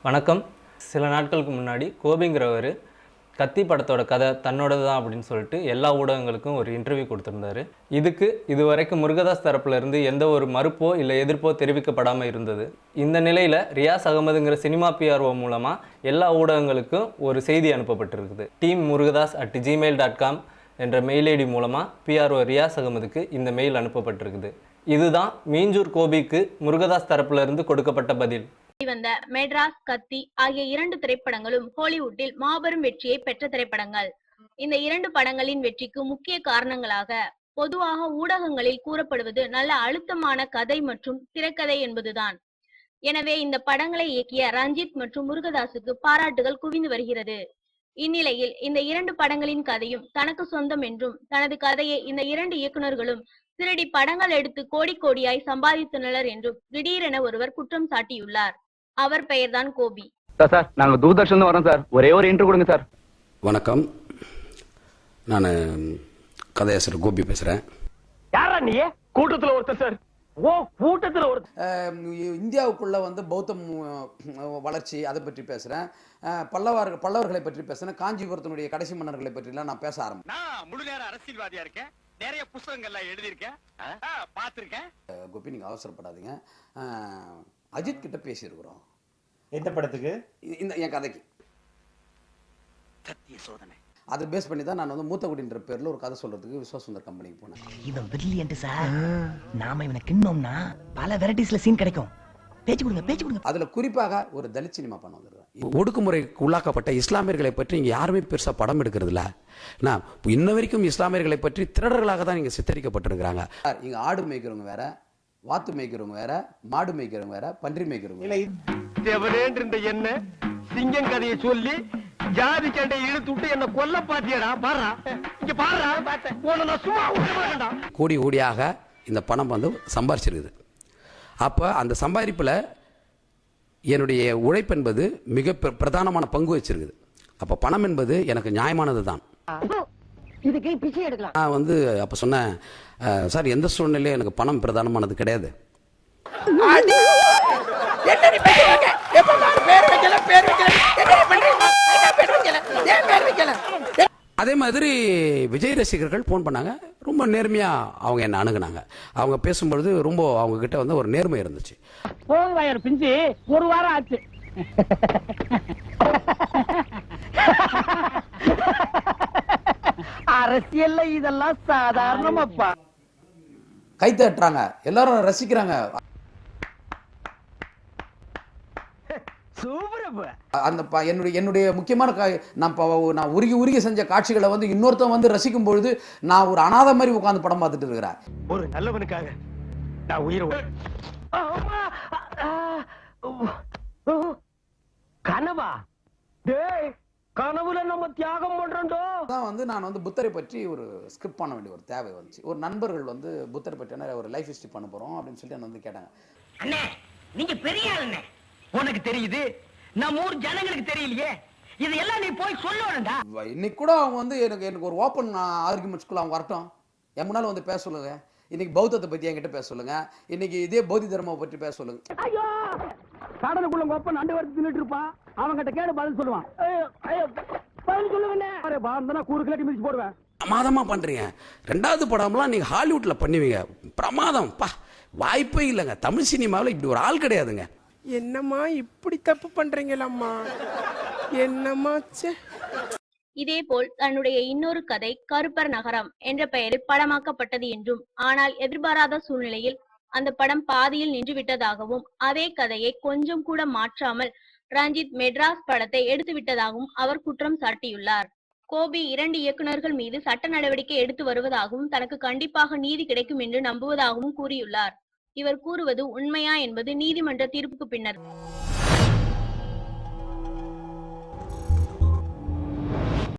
வணக்கம். சில நாட்களுக்கு முன்னாடி கோபிங்கிறவர் கத்தி படத்தோட கதை தன்னோடது தான் அப்படின்னு சொல்லிட்டு எல்லா ஊடகங்களுக்கும் ஒரு இன்டர்வியூ கொடுத்துருந்தாரு. இதுவரைக்கும் முருகதாஸ் தரப்புலேருந்து எந்த ஒரு மறுப்போ இல்லை எதிர்ப்போ தெரிவிக்கப்படாமல் இருந்தது. இந்த நிலையில் ரியாஸ் அகமதுங்கிற சினிமா பிஆர்ஓ மூலமாக எல்லா ஊடகங்களுக்கும் ஒரு செய்தி அனுப்பப்பட்டிருக்குது. teammurugadas@gmail.com என்ற மெயில் ஐடி மூலமாக பிஆர்ஓ ரியாஸ் அகமதுக்கு இந்த மெயில் அனுப்பப்பட்டிருக்குது. இதுதான் மீஞ்சூர் கோபிக்கு முருகதாஸ் தரப்புலேருந்து கொடுக்கப்பட்ட பதில். வந்த மெட்ராஸ், கத்தி ஆகிய 2 திரைப்படங்களும் ஹாலிவுட்டில் மாபெரும் வெற்றியை பெற்ற திரைப்படங்கள். இந்த 2 படங்களின் வெற்றிக்கு முக்கிய காரணங்களாக பொதுவாக ஊடகங்களில் கூறப்படுவது நல்ல அழுத்தமான கதை மற்றும் திரைக்கதை என்பதுதான். எனவே இந்த படங்களை இயக்கிய ரஞ்சித் மற்றும் முருகதாஸுக்கு பாராட்டுகள் குவிந்து வருகிறது. இந்நிலையில் இந்த 2 படங்களின் கதையும் தனக்கு சொந்தம் என்றும் தனது கதையை இந்த 2 இயக்குநர்களும் திருடி படங்கள் எடுத்து கோடி கோடியாய் சம்பாதித்துள்ளனர் என்றும் திடீரென ஒருவர் குற்றம் சாட்டியுள்ளார். அவர் பெயர்தான் கோபி. சார் நாங்க தூர்தர்ஷன் வரோம் சார், ஒரே ஒரு இன்டர்வியூ கொடுங்க சார். வணக்கம், நான் கதையாசிரியர் கோபி பேசுறேன். யாரா நீ? கூட்டத்துல ஒருத்தர் சார். ஓ, கூட்டத்துல ஒரு இந்தியாவுக்குள்ள வந்து பௌத்தம் வளர்ச்சி அதை பற்றி பேசுறேன். பல்லவர்களை பற்றி பேசுறேன். காஞ்சிபுரத்தினுடைய கடைசி மன்னர்களை பற்றிலாம் நான் பேச ஆரம்பிச்சேன். நான் முழு நேர அரசியல்வாதியா இருக்கேன். நிறைய புத்தகங்கள்லாம் எழுதியிருக்கேன், பார்த்திருக்கேன். கோபி, நீங்க அவசரப்படாதீங்க. அஜித் கிட்ட பேசியிருக்கிறோம். எந்த படத்துக்கு? இந்த என் கதைக்கு சத்திய சோதனை. அதை பேஸ் பண்ணி தான் நான் வந்து மூத்தகுடின்ற பேர்ல ஒரு கதை சொல்றதுக்கு விஸ்வசுந்தர் கம்பெனிக்கு போனேன். இவன் பிரில்லியன்ட் சார். நாம இவனை கிண்ணோம்னா பல வெரைட்டிஸ்ல சீன் கிடைக்கும். பேச்சு கொடுங்க. அதுல குறிப்பாக ஒரு தலித் சினிமா பண்ண வந்துடுறேன். ஒடுக்குமுறைக்கு உள்ளாக்கப்பட்ட இஸ்லாமியர்களை பற்றி இங்கே யாருமே பெருசா படம் எடுக்கிறது இல்ல. நான் இன்ன வரைக்கும் இஸ்லாமியர்களை பற்றி திருடர்களாக தான் இங்க சித்தரிக்கப்பட்டிருக்கிறாங்க. இங்க ஆடு மேய்க்கிறவங்க வேற, வாத்து மேய்க்கிறவங்க வேற, மாடு மேய்க்கிறவங்க வேற, பன்றி மேய்க்கிறவங்க. தேவரேன்ற என்ன சிங்கம் கதையை சொல்லி ஜாதி சண்டை இழுத்து விட்டு என்ன கொல்ல பாத்தியடா. பாரா இங்க பாரா, உன்னை சும்மா விடமாட்டேன்டா. கோடி கோடியாக இந்த பணம் வந்து சம்பாரிச்சிருக்குது. அப்போ அந்த சம்பாதிப்பில் என்னுடைய உழைப்பு என்பது மிக பிரதானமான பங்கு வச்சிருக்குது. அப்போ பணம் என்பது எனக்கு நியாயமானது தான். நான் வந்து அப்போ சொன்னேன், சார் எந்த சூழ்நிலையும் எனக்கு பணம் பிரதானமானது கிடையாது. அதே மாதிரி விஜய் ரசிகர்கள் போன் பண்ணாங்க. ரொம்ப நேர்மையா அவங்க என்ன அணுகுனாங்க. அவங்க பேசும்பொழுது ரொம்ப அவங்க கிட்ட வந்து ஒரு நேர்மை இருந்துச்சு. பிஞ்சு ஒரு வாரம் ஆச்சு. அரசியல்ல இதெல்லாம் சாதாரணமாப்பா. கை தட்டுறாங்க, எல்லாரும் ரசிக்கிறாங்க. அந்த என்னுடைய முக்கியமான நான் உருகி செஞ்ச காட்சிகளை வந்து இன்னொருத்தன் வந்து ரசிக்கும் பொழுது நான் ஒரு அனாதை மாதிரி உட்கார்ந்து படம் பார்த்துட்டு இருக்கிறேன். ஒரு நல்லவனுக்காக நான் உயிரை கனவா? கனவுல நம்ம தியாகம் பண்றோம். தான் வந்து நான் வந்து புத்தரை பற்றி ஒரு ஸ்கிரிப்ட் பண்ண வேண்டிய ஒரு தேவை வந்துச்சு. ஒரு நண்பர்கள் வந்து புத்தரை பற்றி ஒரு லைஃப் ஹிஸ்டரி பண்ண போறோம் அப்படின்னு சொல்லிட்டு என்ன வந்து கேட்டாங்க. அண்ணே, நீங்க பெரிய ஆளுண்ணே. உனக்கு தெரியுது, நம்ம ஊர் ஜனங்களுக்கு தெரியலையே. இதெல்லாம் நீ போய் சொல்லணும்டா. இன்னைக்கு கூட அவங்க வந்து எனக்கு ஒரு ஓப்பன் ஆர்குமெண்ட்ஸ்குள்ள அவங்க வரட்டும், என் முன்னால வந்து பேச சொல்லுங்க. இன்னைக்கு பௌத்தத்தை பத்தி என்கிட்ட பேச சொல்லுங்க. இன்னைக்கு இதே பௌத்த தர்மத்தை பற்றி பேச சொல்லுங்க. ஐயோ, கடனுக்குள்ள ஓப்பன் அண்டு வரத்து தின்னுட்டு இருப்பான். அவங்க கிட்ட கேடு பதில் சொல்லுவான். பதில் சொல்லுவேன். அரே பாந்தனா கூறு கிளட்டி மிதிச்சு போடுவேன். பிரமாதமா பண்றீங்க. 2வது படம்லாம் நீங்க ஹாலிவுட்ல பண்ணுவீங்க. பிரமாதம் பா, வாய்ப்பே இல்லைங்க. தமிழ் சினிமாவில் இப்படி ஒரு ஆள் கிடையாதுங்க. என்னம்மா இப்படி தப்பு பண்றீங்களம்மா, என்னம்மாச்சே. இதேபோல் தன்னுடைய இன்னொரு கதை கருப்பர் நகரம் என்ற பெயரில் படமாக்கப்பட்டது என்றும், ஆனால் எதிர்பாராத சூழ்நிலையில் அந்த படம் பாதியில் நின்று விட்டதாகவும், அதே கதையை கொஞ்சம் கூட மாற்றாமல் ரஞ்சித் மெட்ராஸ் படத்தை எடுத்து விட்டதாகவும் அவர் குற்றம் சாட்டியுள்ளார். கோபி 2 இயக்குநர்கள் மீது சட்ட நடவடிக்கை எடுத்து வருவதாகவும், தனக்கு கண்டிப்பாக நீதி கிடைக்கும் என்று நம்புவதாகவும் கூறியுள்ளார். இவர் கூறுவது உண்மையா என்பது நீதிமன்ற தீர்ப்புக்கு பின்னர்